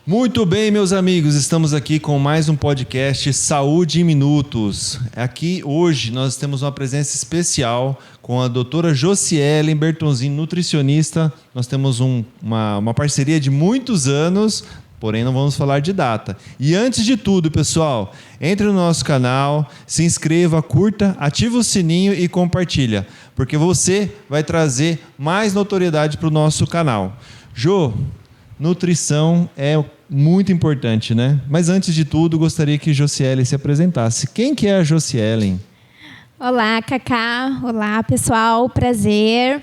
Muito bem, meus amigos, estamos aqui com mais um podcast Saúde em Minutos. Aqui hoje nós temos uma presença especial com a doutora Josielen Bertonzin, nutricionista. Nós temos uma parceria de muitos anos, porém não vamos falar de data. E antes de tudo, pessoal, entre no nosso canal, se inscreva, curta, ativa o sininho e compartilha, porque você vai trazer mais notoriedade para o nosso canal. Jô, nutrição é muito importante, né? Mas antes de tudo, gostaria que Josielen se apresentasse. Quem que é a Josielen? Olá, Cacá. Olá, pessoal. Prazer.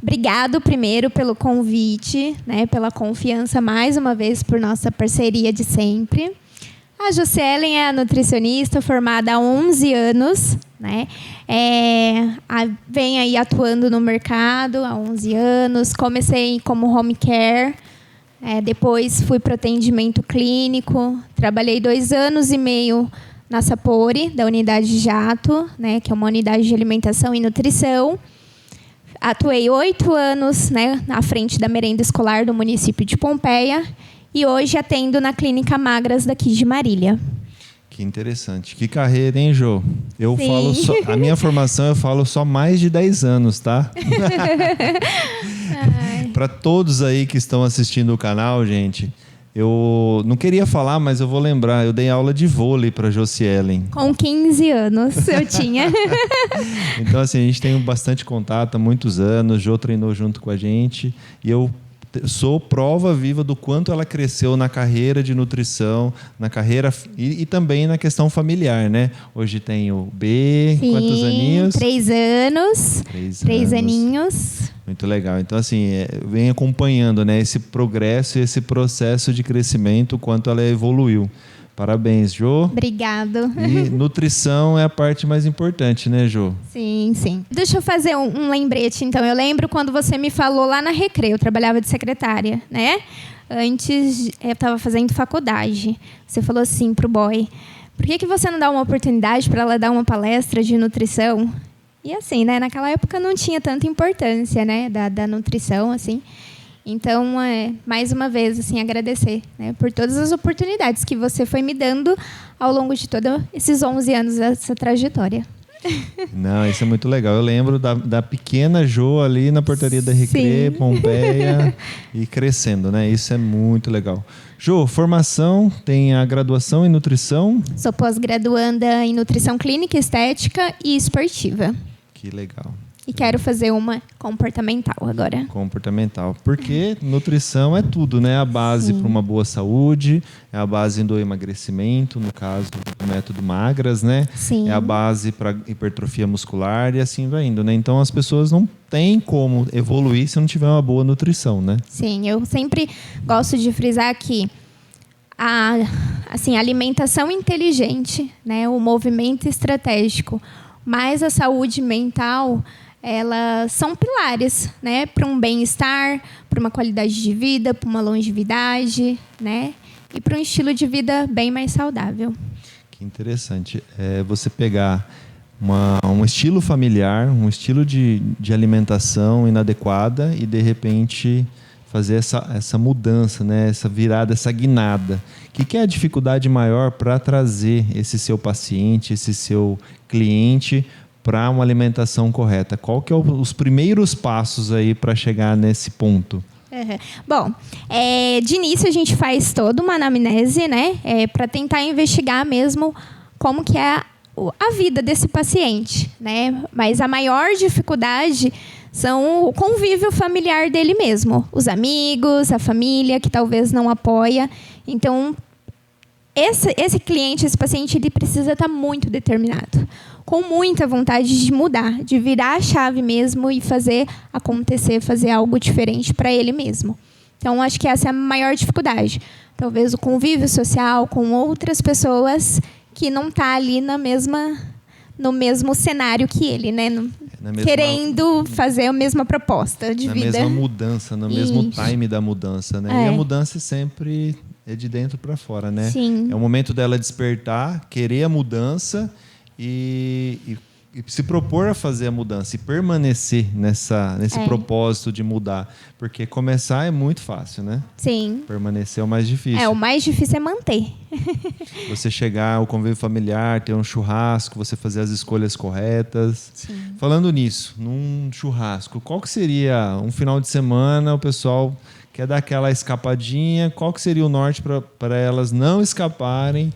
Obrigado primeiro pelo convite, né? Pela confiança mais uma vez por nossa parceria de sempre. A Josielen é a nutricionista formada há 11 anos, né? Vem aí atuando no mercado há 11 anos. Comecei como home care. Depois fui para o atendimento clínico, trabalhei 2 anos e meio na Sapori, da unidade Jato, né, que é uma unidade de alimentação e nutrição. Atuei 8 anos, né, à frente da merenda escolar do município de Pompeia e hoje atendo na Clínica Magras daqui de Marília. Que interessante. Que carreira, hein, Jô? A minha formação eu falo só mais de 10 anos, tá? Para todos aí que estão assistindo o canal, gente, eu não queria falar, mas eu vou lembrar. Eu dei aula de vôlei para Josielen. Com 15 anos eu tinha. Então, assim, a gente tem bastante contato há muitos anos. Jô treinou junto com a gente e eu sou prova viva do quanto ela cresceu na carreira de nutrição, na carreira e também na questão familiar, né? Hoje tem o B, sim, quantos aninhos? 3 anos. 3 aninhos. Muito legal. Então, assim, vem acompanhando, né, esse progresso e esse processo de crescimento, o quanto ela evoluiu. Parabéns, Jô. Obrigado. E nutrição é a parte mais importante, né, Jô? Sim, sim. Deixa eu fazer um lembrete, então. Eu lembro quando você me falou lá na Recreio, eu trabalhava de secretária, né? Antes, eu estava fazendo faculdade. Você falou assim pro boy, por que você não dá uma oportunidade para ela dar uma palestra de nutrição? E assim, né? Naquela época não tinha tanta importância, né? Da nutrição, assim. Então, mais uma vez, assim, agradecer, né, por todas as oportunidades que você foi me dando ao longo de todos esses 11 anos dessa trajetória. Não, isso é muito legal. Eu lembro da pequena Jô ali na portaria da Recreio, Pompeia, e crescendo, né? Isso é muito legal. Jô, formação, tem a graduação em nutrição? Sou pós-graduanda em nutrição clínica, estética e esportiva. Que legal. E quero fazer uma comportamental agora. Comportamental. Porque nutrição é tudo, né? A base para uma boa saúde, é a base do emagrecimento, no caso do método Magras, né? Sim. É a base para hipertrofia muscular e assim vai indo, né? Então as pessoas não têm como evoluir se não tiver uma boa nutrição, né? Sim, eu sempre gosto de frisar que a alimentação inteligente, né? O movimento estratégico, mais a saúde mental, elas são pilares, né, para um bem-estar, para uma qualidade de vida, para uma longevidade, né, e para um estilo de vida bem mais saudável. Que interessante. Você pegar um estilo familiar, um estilo de alimentação inadequada e, de repente, fazer essa mudança, né, essa virada, essa guinada. O que é a dificuldade maior para trazer esse seu paciente, esse seu cliente para uma alimentação correta? Qual que é os primeiros passos aí para chegar nesse ponto? Uhum. Bom, de início a gente faz toda uma anamnese, né, para tentar investigar mesmo como que é a vida desse paciente, né? Mas a maior dificuldade são o convívio familiar dele mesmo, os amigos, a família que talvez não apoia. Então, esse cliente, esse paciente, ele precisa estar muito determinado, com muita vontade de mudar, de virar a chave mesmo e fazer acontecer, fazer algo diferente para ele mesmo. Então, acho que essa é a maior dificuldade. Talvez o convívio social com outras pessoas que não está ali no mesmo cenário que ele, né? Querendo fazer a mesma proposta de vida. Na mesma mudança, no mesmo time da mudança, né? E a mudança sempre é de dentro para fora, né? Sim. É o momento dela despertar, querer a mudança e se propor a fazer a mudança e permanecer nesse propósito de mudar. Porque começar é muito fácil, né? Sim. Permanecer é o mais difícil. O mais difícil é manter. Você chegar ao convívio familiar, ter um churrasco, você fazer as escolhas corretas. Sim. Falando nisso, num churrasco, qual que seria um final de semana, o pessoal quer dar aquela escapadinha, qual que seria o norte para elas não escaparem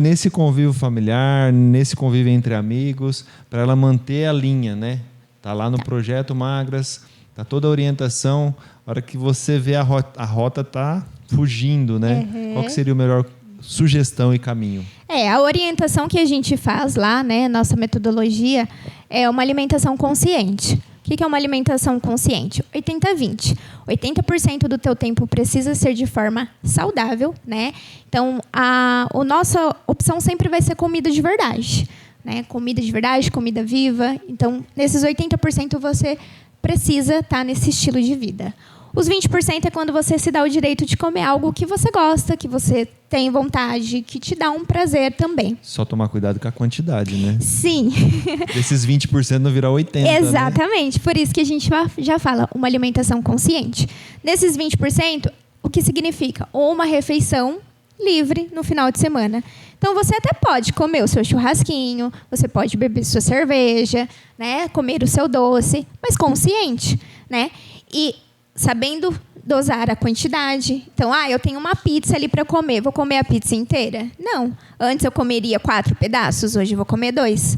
nesse convívio familiar, nesse convívio entre amigos, para ela manter a linha, né? Tá lá no projeto Magras, tá toda a orientação, a hora que você vê a rota tá fugindo, né? Qual que seria o melhor sugestão e caminho? A orientação que a gente faz lá, né, nossa metodologia, é uma alimentação consciente. O que é uma alimentação consciente? 80-20. 80% do teu tempo precisa ser de forma saudável, né? Então, a nossa opção sempre vai ser comida de verdade, né? Comida de verdade, comida viva. Então, nesses 80% você precisa estar nesse estilo de vida. Os 20% é quando você se dá o direito de comer algo que você gosta, que você tem vontade, que te dá um prazer também. Só tomar cuidado com a quantidade, né? Sim. Desses 20% não virar 80%. Exatamente. Né? Por isso que a gente já fala uma alimentação consciente. Nesses 20%, o que significa? Ou uma refeição livre no final de semana. Então, você até pode comer o seu churrasquinho, você pode beber sua cerveja, né? Comer o seu doce, mas consciente, né? E sabendo dosar a quantidade. Então, eu tenho uma pizza ali para comer, vou comer a pizza inteira? Não. Antes eu comeria 4 pedaços, hoje eu vou comer 2.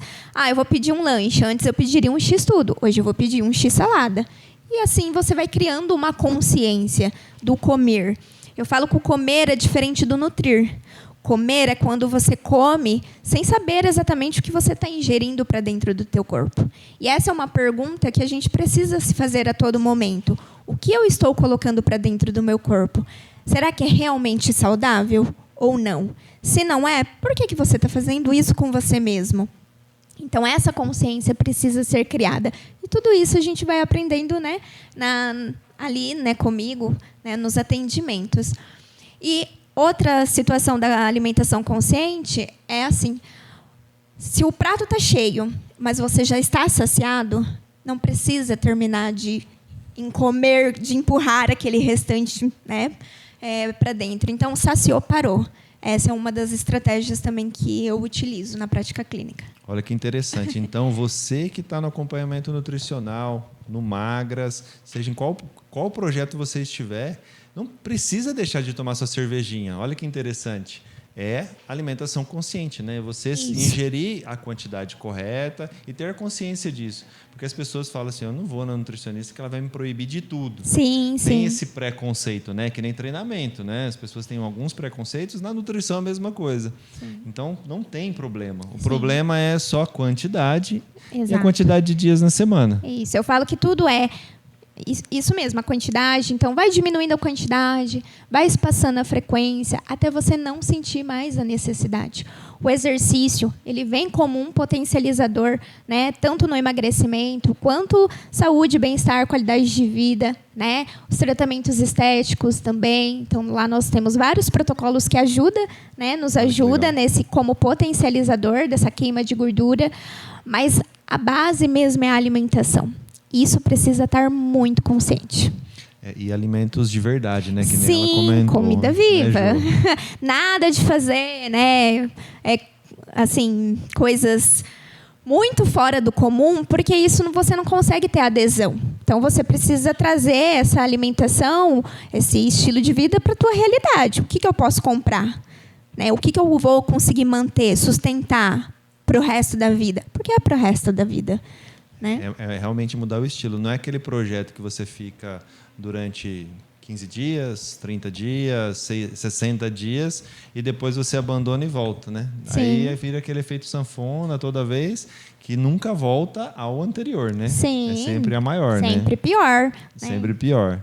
Eu vou pedir um lanche, antes eu pediria um X-tudo, hoje eu vou pedir um X-salada. E assim você vai criando uma consciência do comer. Eu falo que o comer é diferente do nutrir. Comer é quando você come sem saber exatamente o que você está ingerindo para dentro do teu corpo. E essa é uma pergunta que a gente precisa se fazer a todo momento. O que eu estou colocando para dentro do meu corpo? Será que é realmente saudável ou não? Se não é, por que você está fazendo isso com você mesmo? Então, essa consciência precisa ser criada. E tudo isso a gente vai aprendendo, né, ali, né, comigo, né, nos atendimentos. E outra situação da alimentação consciente é assim: se o prato está cheio, mas você já está saciado, não precisa terminar de comer, de empurrar aquele restante, né, para dentro. Então, saciou, parou. Essa é uma das estratégias também que eu utilizo na prática clínica. Olha que interessante. Então, você que está no acompanhamento nutricional, no Magras, seja em qual projeto você estiver, não precisa deixar de tomar sua cervejinha. Olha que interessante. É alimentação consciente, né? Você ingerir a quantidade correta e ter consciência disso. Porque as pessoas falam assim: eu não vou na nutricionista que ela vai me proibir de tudo. Sim, sim. Tem esse preconceito, né? Que nem treinamento, né? As pessoas têm alguns preconceitos, na nutrição é a mesma coisa. Sim. Então, não tem problema. O problema é só a quantidade. Exato. E a quantidade de dias na semana. Isso. Eu falo que tudo é isso mesmo, a quantidade. Então, vai diminuindo a quantidade, vai espaçando a frequência, até você não sentir mais a necessidade. O exercício, ele vem como um potencializador, né, tanto no emagrecimento, quanto saúde, bem-estar, qualidade de vida, né, os tratamentos estéticos também. Então, lá nós temos vários protocolos que ajudam, né, nos ajuda nesse como potencializador dessa queima de gordura, mas a base mesmo é a alimentação. Isso precisa estar muito consciente. E alimentos de verdade, né? Que nem sim, ela comentou, comida viva. Né, nada de fazer, né? Assim, coisas muito fora do comum, porque isso você não consegue ter adesão. Então, você precisa trazer essa alimentação, esse estilo de vida para a tua realidade. O que eu posso comprar? Né? O que eu vou conseguir manter, sustentar para o resto da vida? Porque é para o resto da vida. Né? É realmente mudar o estilo. Não é aquele projeto que você fica durante 15 dias, 30 dias, 60 dias e depois você abandona e volta, né? Sim. Aí vira aquele efeito sanfona toda vez que nunca volta ao anterior, né? Sim. É sempre a maior, sempre pior. Né? Sempre pior.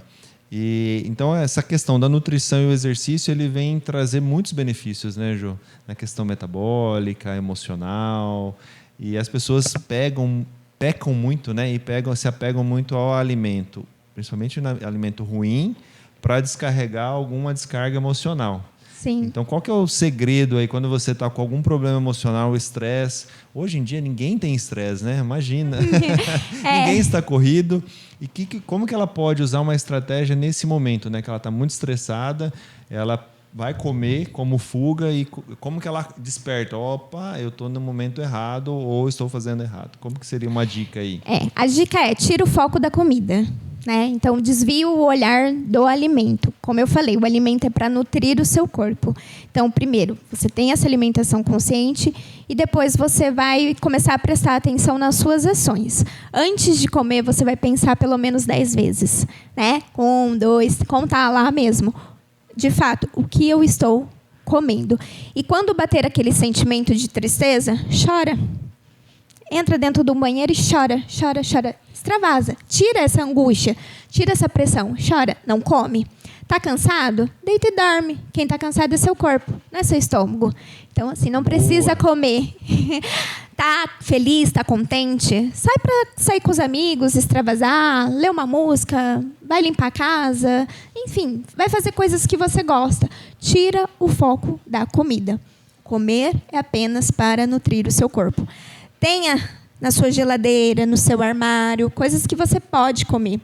E, então, essa questão da nutrição e o exercício, ele vem trazer muitos benefícios, né, Jô? Na questão metabólica, emocional. E as pessoas pecam muito, né? E se apegam muito ao alimento, principalmente no alimento ruim, para descarregar alguma descarga emocional. Sim. Então, qual que é o segredo aí quando você está com algum problema emocional, estresse? Hoje em dia, ninguém tem estresse, né? Imagina. Ninguém está corrido. E como que ela pode usar uma estratégia nesse momento, né? Que ela está muito estressada, ela vai comer como fuga e como que ela desperta? Opa, eu estou no momento errado ou estou fazendo errado. Como que seria uma dica aí? A dica é: tira o foco da comida. Né? Então, desvia o olhar do alimento. Como eu falei, o alimento é para nutrir o seu corpo. Então, primeiro, você tem essa alimentação consciente e depois você vai começar a prestar atenção nas suas ações. Antes de comer, você vai pensar pelo menos 10 vezes. Né? 1, 2, contar lá mesmo. De fato, o que eu estou comendo. E quando bater aquele sentimento de tristeza, chora. Entra dentro do banheiro e chora, chora, chora. Extravasa. Tira essa angústia. Tira essa pressão. Chora. Não come. Tá cansado? Deita e dorme. Quem tá cansado é seu corpo, não é seu estômago. Então, assim, não precisa comer. Tá feliz, tá contente? Sair com os amigos, extravasar, ler uma música, vai limpar a casa. Enfim, vai fazer coisas que você gosta. Tira o foco da comida. Comer é apenas para nutrir o seu corpo. Tenha na sua geladeira, no seu armário, coisas que você pode comer,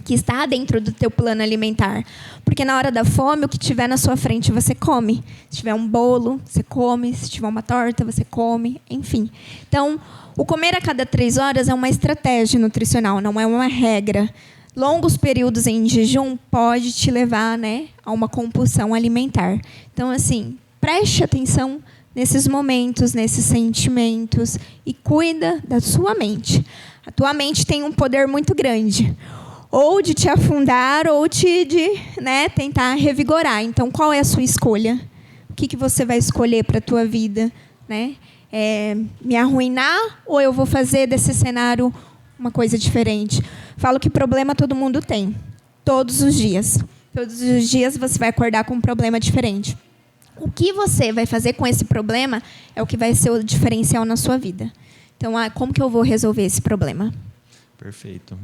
que está dentro do teu plano alimentar. Porque na hora da fome, o que tiver na sua frente, você come. Se tiver um bolo, você come. Se tiver uma torta, você come. Enfim. Então, o comer a cada 3 horas é uma estratégia nutricional, não é uma regra. Longos períodos em jejum pode te levar, né, a uma compulsão alimentar. Então, assim, preste atenção nesses momentos, nesses sentimentos e cuida da sua mente. A tua mente tem um poder muito grande, ou de te afundar ou de tentar revigorar. Então, qual é a sua escolha? O que você vai escolher para a tua vida? Né? Me arruinar ou eu vou fazer desse cenário uma coisa diferente? Falo que problema todo mundo tem, todos os dias. Todos os dias você vai acordar com um problema diferente. O que você vai fazer com esse problema é o que vai ser o diferencial na sua vida. Então, como que eu vou resolver esse problema? Perfeito.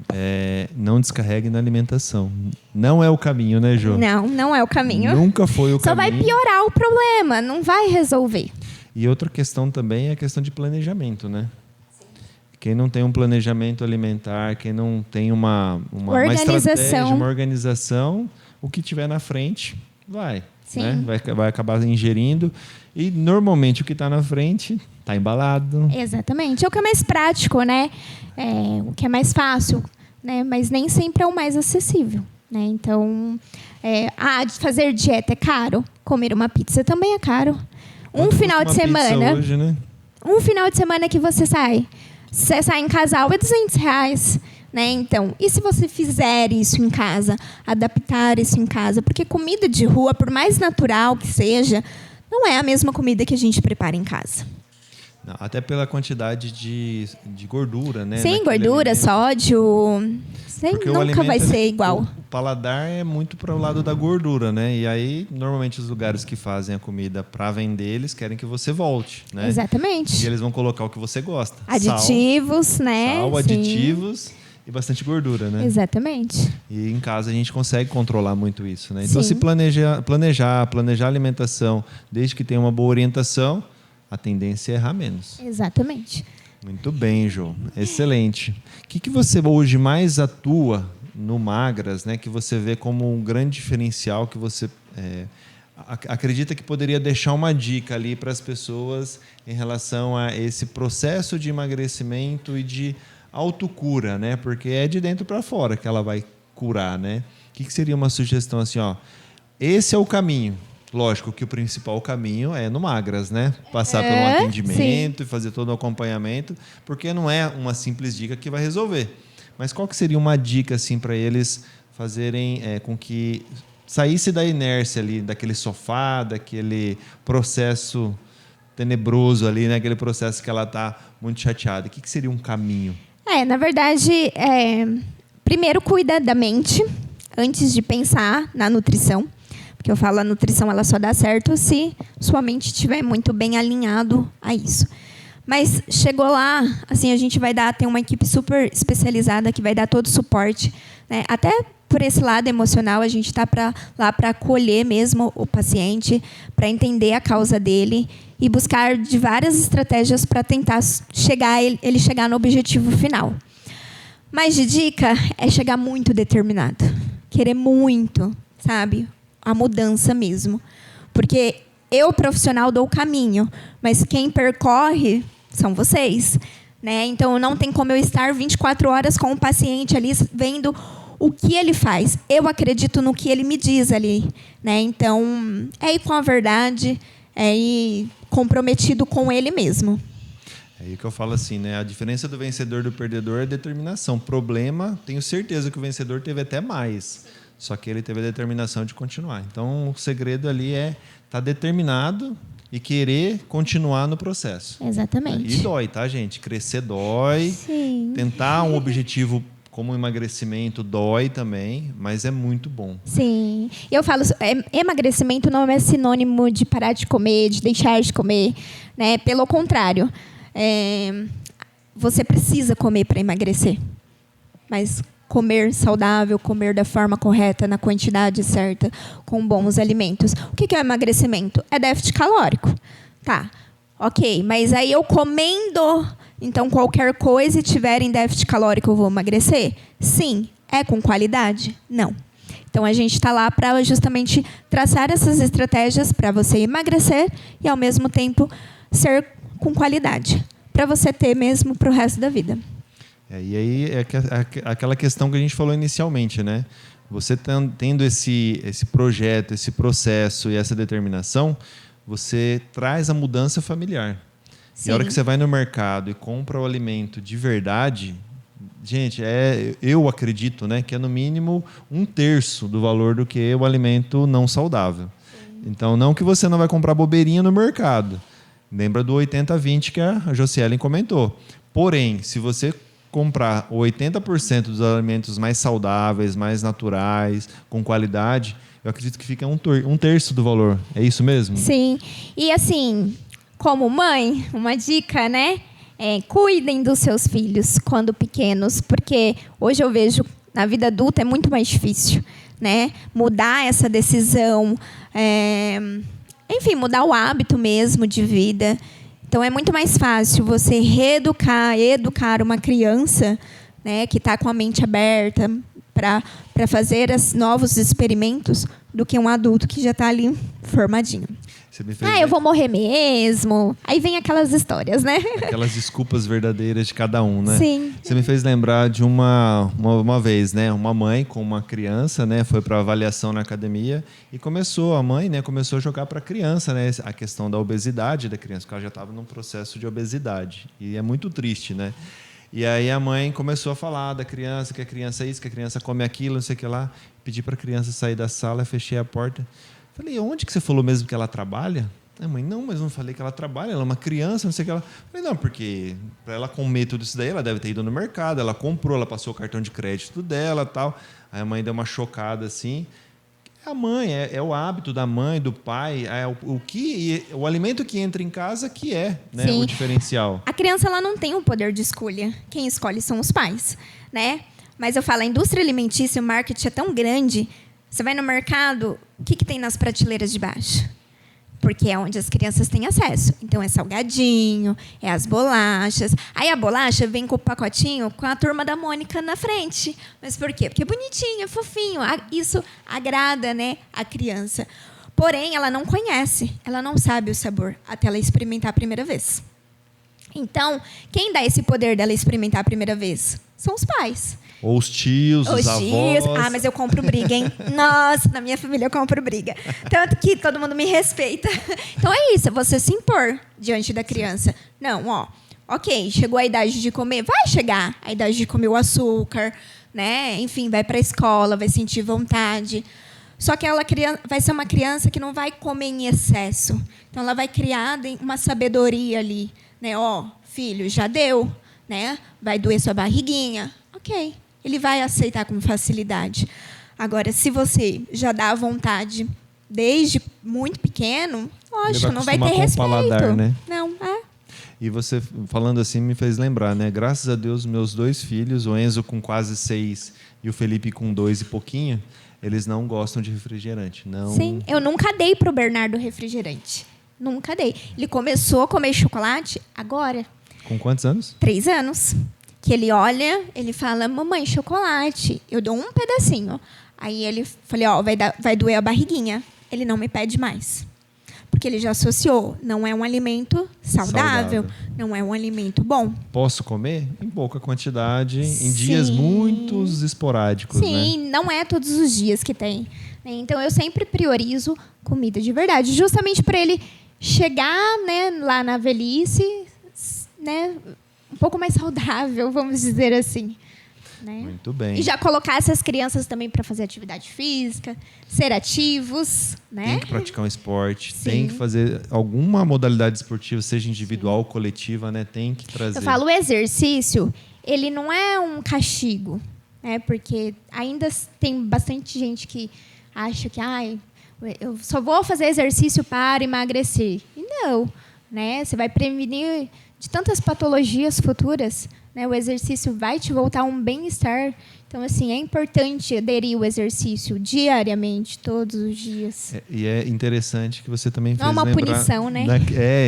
Não descarregue na alimentação. Não é o caminho, né, Jô? Não é o caminho. Nunca foi o caminho. Só vai piorar o problema, não vai resolver. E outra questão também é a questão de planejamento, né? Sim. Quem não tem um planejamento alimentar, quem não tem uma estratégia, uma organização, o que tiver na frente vai. Sim. Né? Vai acabar ingerindo. E, normalmente, o que está na frente está embalado. Exatamente. É o que é mais prático, né? O que é mais fácil, né? Mas nem sempre é o mais acessível. Né? Então, fazer dieta é caro. Comer uma pizza também é caro. Um final de semana... Hoje, né? Um final de semana que você sai em casal, é R$200. Né? Então, e se você fizer isso em casa, adaptar isso em casa? Porque comida de rua, por mais natural que seja, não é a mesma comida que a gente prepara em casa. Não, até pela quantidade de gordura, né? Sim, gordura, alimento. Sódio. Nunca vai ser igual. O paladar é muito para o lado da gordura, né? E aí, normalmente, os lugares que fazem a comida para vender, eles querem que você volte, né? Exatamente. E eles vão colocar o que você gosta. Aditivos, né? Sal, aditivos e bastante gordura, né? Exatamente. E em casa a gente consegue controlar muito isso, né? Então, se planejar a alimentação, desde que tenha uma boa orientação, a tendência é errar menos. Exatamente. Muito bem, Jô. Excelente. O que você hoje mais atua no Magras, né? Que você vê como um grande diferencial, que você acredita que poderia deixar uma dica ali para as pessoas em relação a esse processo de emagrecimento e de autocura, né? Porque é de dentro para fora que ela vai curar, né? O que seria uma sugestão assim, ó? Esse é o caminho. Lógico que o principal caminho é no Magras, né? Passar por um atendimento e fazer todo o acompanhamento, porque não é uma simples dica que vai resolver. Mas qual que seria uma dica assim para eles fazerem com que saísse da inércia ali, daquele sofá, daquele processo tenebroso ali, né? Aquele processo que ela está muito chateada. O que seria um caminho? Na verdade, primeiro cuida da mente antes de pensar na nutrição. Porque eu falo, a nutrição ela só dá certo se sua mente estiver muito bem alinhado a isso. Mas chegou lá, assim, a gente tem uma equipe super especializada que vai dar todo o suporte, né? Até por esse lado emocional, a gente está lá para acolher mesmo o paciente, para entender a causa dele e buscar de várias estratégias para tentar ele chegar no objetivo final. Mas de dica é chegar muito determinado, querer muito, sabe? A mudança mesmo. Porque eu, profissional, dou o caminho, mas quem percorre são vocês, né? Então, não tem como eu estar 24 horas com o paciente ali, vendo o que ele faz. Eu acredito no que ele me diz ali, né? Então, é ir com a verdade, é ir comprometido com ele mesmo. É aí que eu falo assim, né? A diferença do vencedor e do perdedor é determinação. Problema, tenho certeza que o vencedor teve até mais. Só que ele teve a determinação de continuar. Então, o segredo ali é estar determinado e querer continuar no processo. Exatamente. E dói, tá, gente? Crescer dói. Sim. Tentar um objetivo como emagrecimento dói também, mas é muito bom. Sim. Eu falo, emagrecimento não é sinônimo de parar de comer, de deixar de comer, né? Pelo contrário, você precisa comer para emagrecer. Mas comer saudável, comer da forma correta, na quantidade certa, com bons alimentos. O que é emagrecimento? É déficit calórico. Tá, ok. Mas aí eu comendo, então qualquer coisa e tiver em déficit calórico eu vou emagrecer? Sim. É com qualidade? Não. Então a gente está lá para justamente traçar essas estratégias para você emagrecer e ao mesmo tempo ser com qualidade, para você ter mesmo para o resto da vida. E aí é aquela questão que a gente falou inicialmente, né? Você tendo esse projeto, esse processo e essa determinação, você traz a mudança familiar. Sim. E a hora que você vai no mercado e compra o alimento de verdade, gente, eu acredito, né, que é no mínimo 1/3 do valor do que o alimento não saudável. Sim. Então, não que você não vai comprar bobeirinha no mercado. Lembra do 80-20 que a Josielen comentou. Porém, se você comprar 80% dos alimentos mais saudáveis, mais naturais, com qualidade, eu acredito que fica 1/3 do valor. É isso mesmo? Sim. E assim, como mãe, uma dica, né? Cuidem dos seus filhos quando pequenos, porque hoje eu vejo na vida adulta é muito mais difícil, né? Mudar essa decisão, enfim, mudar o hábito mesmo de vida. Então, é muito mais fácil você educar uma criança, né, que está com a mente aberta para fazer novos experimentos do que um adulto que já está ali formadinho. Eu vou morrer mesmo. Aí vem aquelas histórias, né? Aquelas desculpas verdadeiras de cada um, né? Sim. Você me fez lembrar de uma vez, né? Uma mãe com uma criança, né? Foi para avaliação na academia e a mãe, né? Começou a jogar para a criança, né? A questão da obesidade da criança, porque ela já estava num processo de obesidade. E é muito triste, né? E aí a mãe começou a falar da criança, que a criança é isso, que a criança come aquilo, não sei o que lá. Pedi para a criança sair da sala, fechei a porta. Falei, onde que você falou mesmo que ela trabalha? A mãe, não, mas não falei que ela trabalha, ela é uma criança, não sei o que ela... Falei, não, porque para ela comer tudo isso daí, ela deve ter ido no mercado, ela comprou, ela passou o cartão de crédito dela e tal. Aí a mãe deu uma chocada assim. A mãe, é o hábito da mãe, do pai, o alimento que entra em casa que é, né, o diferencial. A criança ela não tem o poder de escolha. Quem escolhe são os pais, né? Mas eu falo, a indústria alimentícia, o marketing é tão grande. Você vai no mercado, o que tem nas prateleiras de baixo? Porque é onde as crianças têm acesso. Então, é salgadinho, é as bolachas. Aí, a bolacha vem com o pacotinho com a Turma da Mônica na frente. Mas por quê? Porque é bonitinho, é fofinho. Isso agrada, né, a criança. Porém, ela não conhece, ela não sabe o sabor até ela experimentar a primeira vez. Então, quem dá esse poder dela experimentar a primeira vez? São os pais. Ou os tios, os avós. Mas eu compro briga, hein? Nossa, na minha família eu compro briga. Tanto que todo mundo me respeita. Então é isso, é você se impor diante da criança. Não, ok, chegou a idade de comer, vai chegar a idade de comer o açúcar, né? Enfim, vai para a escola, vai sentir vontade. Só que ela vai ser uma criança que não vai comer em excesso. Então ela vai criar uma sabedoria ali, né? Filho, já deu, né? Vai doer sua barriguinha. Ok. Ele vai aceitar com facilidade. Agora, se você já dá vontade desde muito pequeno, lógico, não vai ter respeito. Paladar, né? Não, E você falando assim me fez lembrar, né? Graças a Deus, meus 2 filhos, o Enzo com quase 6 e o Felipe com 2 e pouquinho, eles não gostam de refrigerante. Não... Sim, eu nunca dei pro Bernardo refrigerante. Nunca dei. Ele começou a comer chocolate agora. Com quantos anos? 3 anos. Que ele olha, ele fala, mamãe, chocolate. Eu dou um pedacinho. Aí ele falei, ó, vai doer a barriguinha. Ele não me pede mais. Porque ele já associou. Não é um alimento saudável. Não é um alimento bom. Posso comer? Em pouca quantidade, Sim. em dias muito esporádicos, Sim, né? não é todos os dias que tem. Então, eu sempre priorizo comida de verdade. Justamente para ele chegar, né, lá na velhice, né, um pouco mais saudável, vamos dizer assim. Né? Muito bem. E já colocar essas crianças também para fazer atividade física, ser ativos, né? Tem que praticar um esporte, Sim. tem que fazer alguma modalidade esportiva, seja individual ou coletiva, né? Tem que trazer. Eu falo, o exercício, ele não é um castigo, né? Porque ainda tem bastante gente que acha que eu só vou fazer exercício para emagrecer. E não, né? Você vai prevenir de tantas patologias futuras, né? O exercício vai te voltar um bem-estar. Então, assim, é importante aderir ao exercício diariamente, todos os dias. E é interessante que você também fez não é uma lembrar punição, né?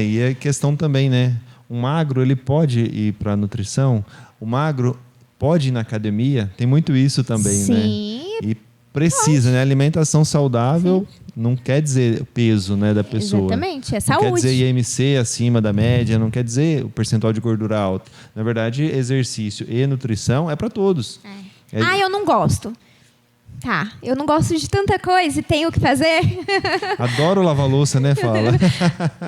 E é questão também, né? O magro, ele pode ir para a nutrição, o magro pode ir na academia, tem muito isso também, Sim, né? E precisa, né? Alimentação saudável não quer dizer peso, né, da pessoa. Exatamente, é Não saúde. quer dizer IMC acima da média, não quer dizer o percentual de gordura alto. Na verdade, exercício e nutrição é para todos. Eu não gosto. Tá, eu não gosto de tanta coisa e tenho que fazer. Adoro lavar louça, né, fala?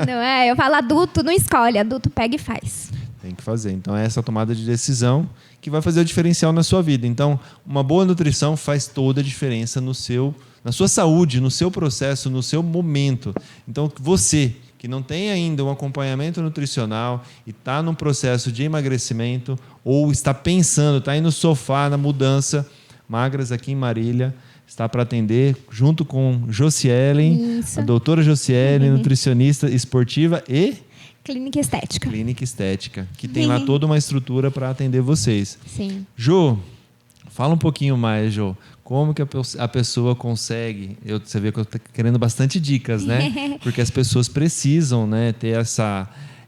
Não é? Eu falo, adulto não escolhe, adulto pega e faz. Tem que fazer. Então, é essa tomada de decisão que vai fazer o diferencial na sua vida. Então, uma boa nutrição faz toda a diferença na sua saúde, no seu processo, no seu momento. Então, você que não tem ainda um acompanhamento nutricional e está num processo de emagrecimento ou está pensando, está aí no sofá, na mudança, Magras aqui em Marília está para atender junto com Josielen, a doutora Josielen, nutricionista esportiva e Clínica Estética. Clínica Estética, que tem lá toda uma estrutura para atender vocês. Sim. Jô, fala um pouquinho mais, Jô. Como que a pessoa consegue... Você vê que eu estou querendo bastante dicas, né? Porque as pessoas precisam, né, ter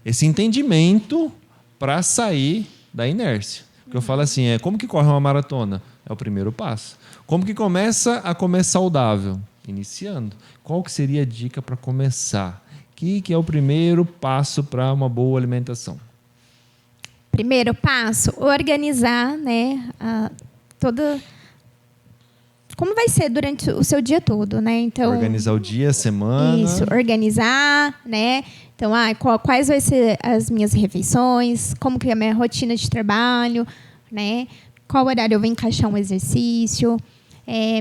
esse entendimento para sair da inércia. Porque eu falo assim, como que corre uma maratona? É o primeiro passo. Como que começa a comer saudável? Iniciando. Qual que seria a dica para começar? Que é o primeiro passo para uma boa alimentação? Primeiro passo, organizar, né, como vai ser durante o seu dia todo, né? Então, organizar o dia, a semana. Isso, organizar, né? Então, quais vão ser as minhas refeições, como que é a minha rotina de trabalho, né? Qual horário eu vou encaixar um exercício,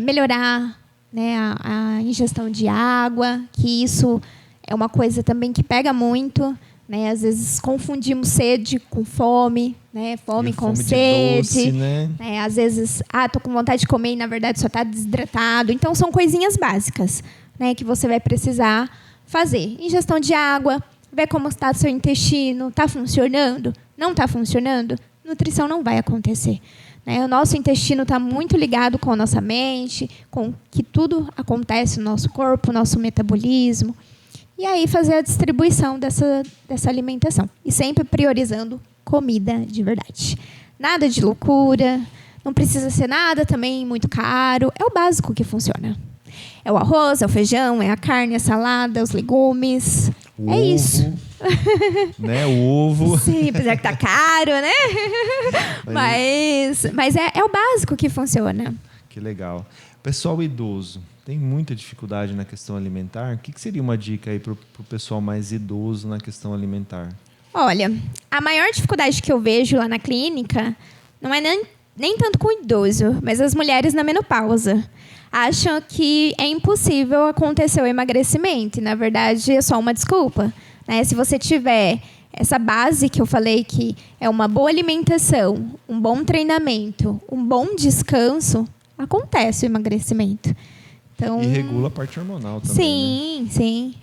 melhorar, né, a ingestão de água, que isso é uma coisa também que pega muito, né? Às vezes confundimos sede com fome, né? Fome com sede. Doce, né? Às vezes, tô com vontade de comer e na verdade só está desidratado. Então são coisinhas básicas, né, que você vai precisar fazer. Ingestão de água, ver como está o seu intestino, está funcionando, não está funcionando, nutrição não vai acontecer. O nosso intestino está muito ligado com a nossa mente, com que tudo acontece no nosso corpo, nosso metabolismo. E aí fazer a distribuição dessa alimentação. E sempre priorizando comida de verdade. Nada de loucura, não precisa ser nada também muito caro. É o básico que funciona. É o arroz, é o feijão, é a carne, a salada, os legumes. O é ovo, isso. Né? O ovo. Sim, apesar que tá caro, né? Mas é o básico que funciona. Que legal. Pessoal idoso, tem muita dificuldade na questão alimentar. O que seria uma dica aí para o pessoal mais idoso na questão alimentar? Olha, a maior dificuldade que eu vejo lá na clínica não é nem tanto com o idoso, mas as mulheres na menopausa. Acham que é impossível acontecer o emagrecimento. E, na verdade, é só uma desculpa. Né? Se você tiver essa base que eu falei, que é uma boa alimentação, um bom treinamento, um bom descanso, acontece o emagrecimento. Então, E regula a parte hormonal também. Sim, né? sim.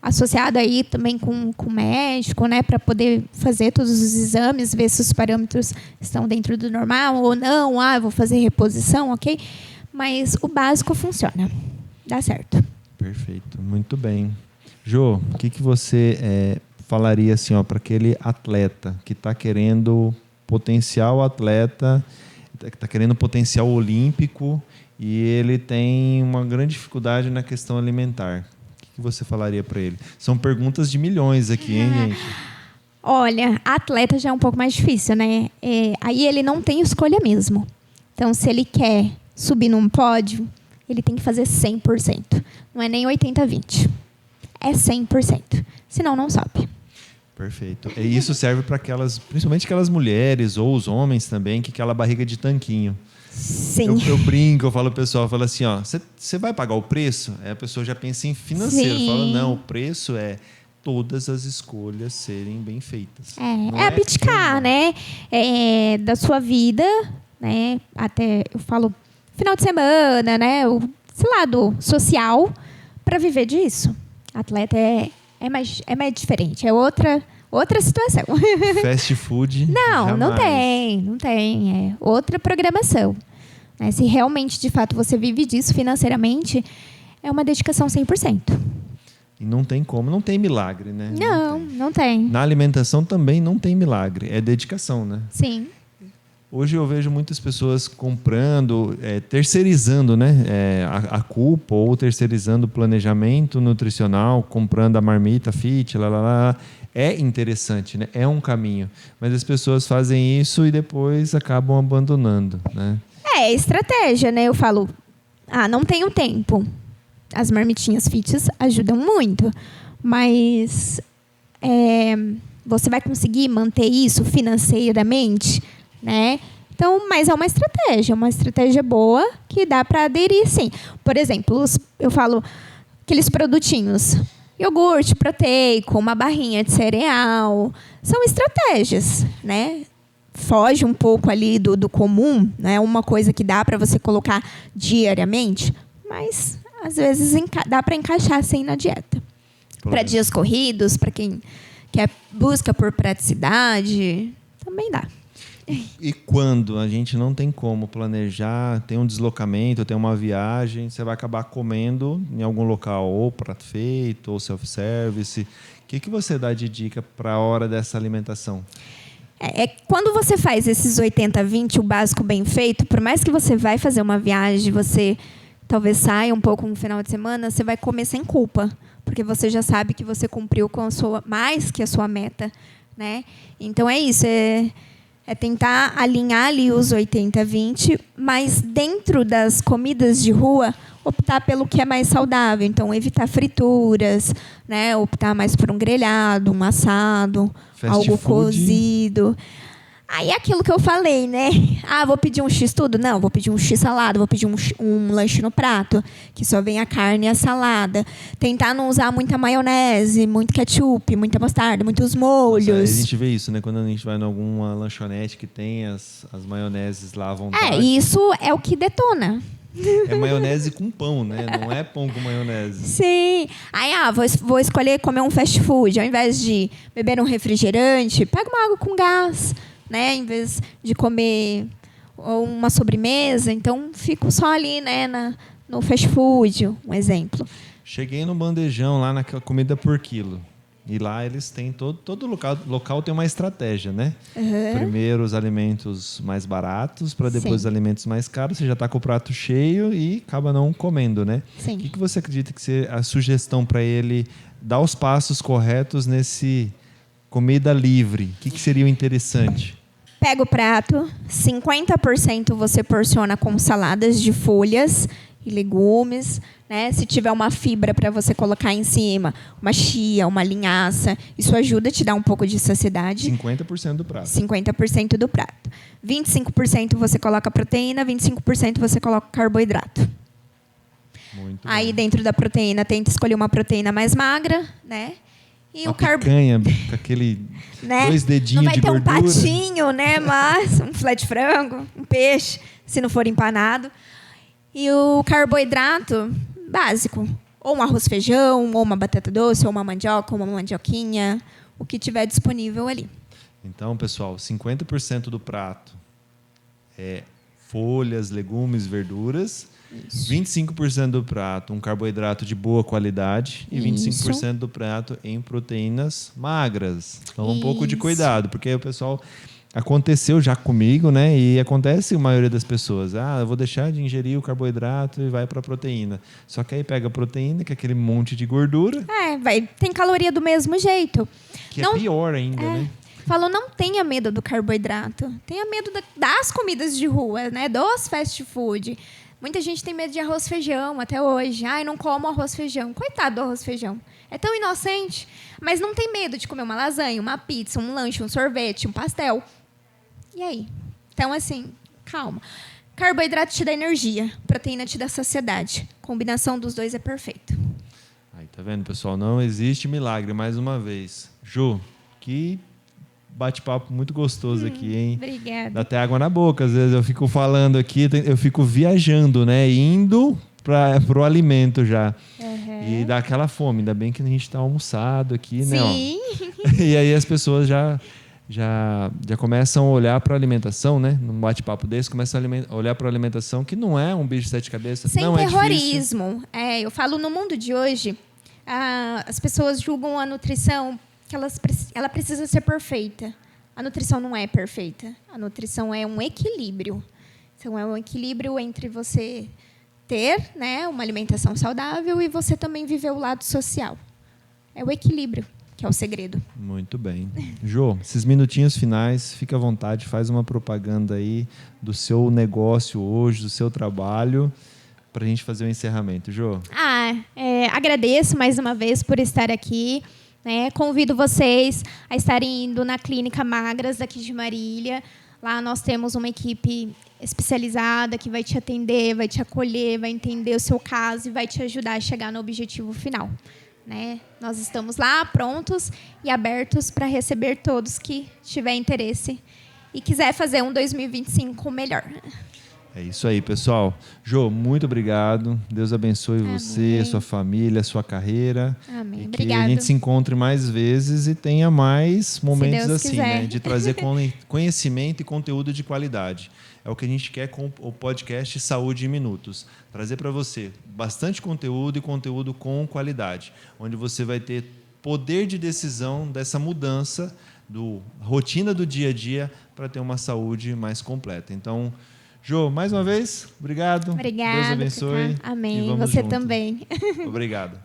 associado aí também com o médico, né, para poder fazer todos os exames, ver se os parâmetros estão dentro do normal ou não. Eu vou fazer reposição, ok? Mas o básico funciona, dá certo. Perfeito, muito bem. Jô, o que você falaria assim, para aquele atleta que está querendo potencial atleta, que está querendo potencial olímpico e ele tem uma grande dificuldade na questão alimentar? O que você falaria para ele? São perguntas de milhões aqui, hein, gente? Olha, atleta já é um pouco mais difícil, né? Aí ele não tem escolha mesmo. Então, se ele quer subir num pódio, ele tem que fazer 100%. Não é nem 80-20. É 100%. Senão, não sobe. Perfeito. E isso serve para principalmente aquelas mulheres ou os homens também, que aquela barriga de tanquinho. Sim. Eu brinco, eu falo pro pessoal, eu falo assim, você vai pagar o preço? Aí a pessoa já pensa em financeiro. Sim. Fala, não, o preço é todas as escolhas serem bem feitas. É abdicar, né? Da sua vida, né? Até, eu falo, final de semana, né? Esse lado social para viver disso. Atleta é mais diferente, é outra situação. Fast food? Não jamais. não tem. É outra programação. Né? Se realmente, de fato, você vive disso financeiramente, é uma dedicação 100%. E não tem como, não tem milagre, né? Não tem. Na alimentação também não tem milagre, é dedicação, né? Sim. Hoje eu vejo muitas pessoas comprando, terceirizando, né, a culpa ou terceirizando o planejamento nutricional, comprando a marmita fit, É interessante, né? É um caminho. Mas as pessoas fazem isso e depois acabam abandonando, né? É estratégia, né? Eu falo, não tenho tempo. As marmitinhas fits ajudam muito. Mas você vai conseguir manter isso financeiramente? Né? Então, mas é uma estratégia boa que dá para aderir, sim. Por exemplo, eu falo aqueles produtinhos, iogurte proteico, uma barrinha de cereal, são estratégias, né? Foge um pouco ali do comum, né? Uma coisa que dá para você colocar diariamente, mas às vezes dá para encaixar assim na dieta. Para dias corridos, para quem busca por praticidade, também dá. E quando a gente não tem como planejar, tem um deslocamento, tem uma viagem, você vai acabar comendo em algum local, ou prato feito, ou self-service. O que você dá de dica para a hora dessa alimentação? Quando você faz esses 80-20, o básico bem feito, por mais que você vai fazer uma viagem, você talvez saia um pouco no final de semana, você vai comer sem culpa, porque você já sabe que você cumpriu com mais que a sua meta, né? Então é isso, é tentar alinhar ali os 80-20, mas dentro das comidas de rua, optar pelo que é mais saudável. Então, evitar frituras, né? Optar mais por um grelhado, um assado, algo cozido. Aí é aquilo que eu falei, né? Vou pedir um X tudo? Não, vou pedir um X salada, vou pedir um lanche no prato, que só vem a carne e a salada. Tentar não usar muita maionese, muito ketchup, muita mostarda, muitos molhos. Nossa, a gente vê isso, né? Quando a gente vai em alguma lanchonete que tem as maioneses lá à vontade. Isso é o que detona. É maionese com pão, né? Não é pão com maionese. Sim. Aí, vou escolher comer um fast food. Ao invés de beber um refrigerante, pega uma água com gás. Né, em vez de comer uma sobremesa, então fico só ali, né, no fast food, um exemplo. Cheguei no bandejão lá naquela comida por quilo. E lá eles têm todo local tem uma estratégia, né? Uhum. Primeiro os alimentos mais baratos, para depois Sim. os alimentos mais caros. Você já está com o prato cheio e acaba não comendo, né? Sim. O que você acredita que seja a sugestão para ele dar os passos corretos nesse comida livre? O que seria o interessante? Pega o prato, 50% você porciona com saladas de folhas e legumes, né? Se tiver uma fibra para você colocar em cima, uma chia, uma linhaça, isso ajuda a te dar um pouco de saciedade. 50% do prato. 50% do prato. 25% você coloca proteína, 25% você coloca carboidrato. Muito Aí bom. dentro da proteína, tenta escolher uma proteína mais magra, né? E uma picanha com aquele né? 2 dedinhos de gordura. Não vai ter um patinho, né? Mas um filé de frango, um peixe, se não for empanado. E o carboidrato básico. Ou um arroz feijão, ou uma batata doce, ou uma mandioca, ou uma mandioquinha, o que tiver disponível ali. Então, pessoal, 50% do prato é folhas, legumes, verduras. Isso. 25% do prato, um carboidrato de boa qualidade. E 25% do prato em proteínas magras. Então, um pouco de cuidado, porque o pessoal... Aconteceu já comigo, né? E acontece com a maioria das pessoas. Eu vou deixar de ingerir o carboidrato e vai para a proteína. Só que aí pega a proteína, que é aquele monte de gordura. Tem caloria do mesmo jeito. Que é pior ainda, né? Falou, não tenha medo do carboidrato. Tenha medo das comidas de rua, né? Dos fast food. Muita gente tem medo de arroz e feijão até hoje. Não como arroz e feijão. Coitado do arroz e feijão. É tão inocente. Mas não tem medo de comer uma lasanha, uma pizza, um lanche, um sorvete, um pastel. E aí? Então, assim, calma. Carboidrato te dá energia, proteína te dá saciedade. Combinação dos dois é perfeito. Aí, tá vendo, pessoal? Não existe milagre, mais uma vez. Ju, que bate-papo muito gostoso aqui, hein? Obrigada. Dá até água na boca. Às vezes eu fico falando aqui, eu fico viajando, né? Indo pro alimento já. E dá aquela fome. Ainda bem que a gente está almoçado aqui, né? Sim. E aí as pessoas já começam a olhar para a alimentação, né? Num bate-papo desse, começam a olhar para a alimentação, que não é um bicho de sete cabeças, Sem não terrorismo. Eu falo, no mundo de hoje, as pessoas julgam a nutrição que ela precisa ser perfeita. A nutrição não é perfeita. A nutrição é um equilíbrio. Então, é um equilíbrio entre você ter, né, uma alimentação saudável e você também viver o lado social. É o equilíbrio que é o segredo. Muito bem. Jô, esses minutinhos finais, fica à vontade, faz uma propaganda aí do seu negócio hoje, do seu trabalho, para a gente fazer o encerramento. Jô. Agradeço mais uma vez por estar aqui. Né? Convido vocês a estarem indo na Clínica Magras, daqui de Marília. Lá nós temos uma equipe especializada que vai te atender, vai te acolher, vai entender o seu caso e vai te ajudar a chegar no objetivo final. Né? Nós estamos lá prontos e abertos para receber todos que tiver interesse e quiser fazer um 2025 melhor. É isso aí, pessoal. Jô, muito obrigado. Deus abençoe você, sua família, sua carreira. Amém. E Obrigada. que a gente se encontre mais vezes e tenha mais momentos assim, quiser. né? De trazer conhecimento e conteúdo de qualidade. É o que a gente quer com o podcast Saúde em Minutos. Trazer para você bastante conteúdo e conteúdo com qualidade, onde você vai ter poder de decisão dessa mudança do rotina do dia a dia para ter uma saúde mais completa. Então, Jô, mais uma vez, obrigado. Obrigada. Deus abençoe. Amém. E vamos você junto. também. Obrigado.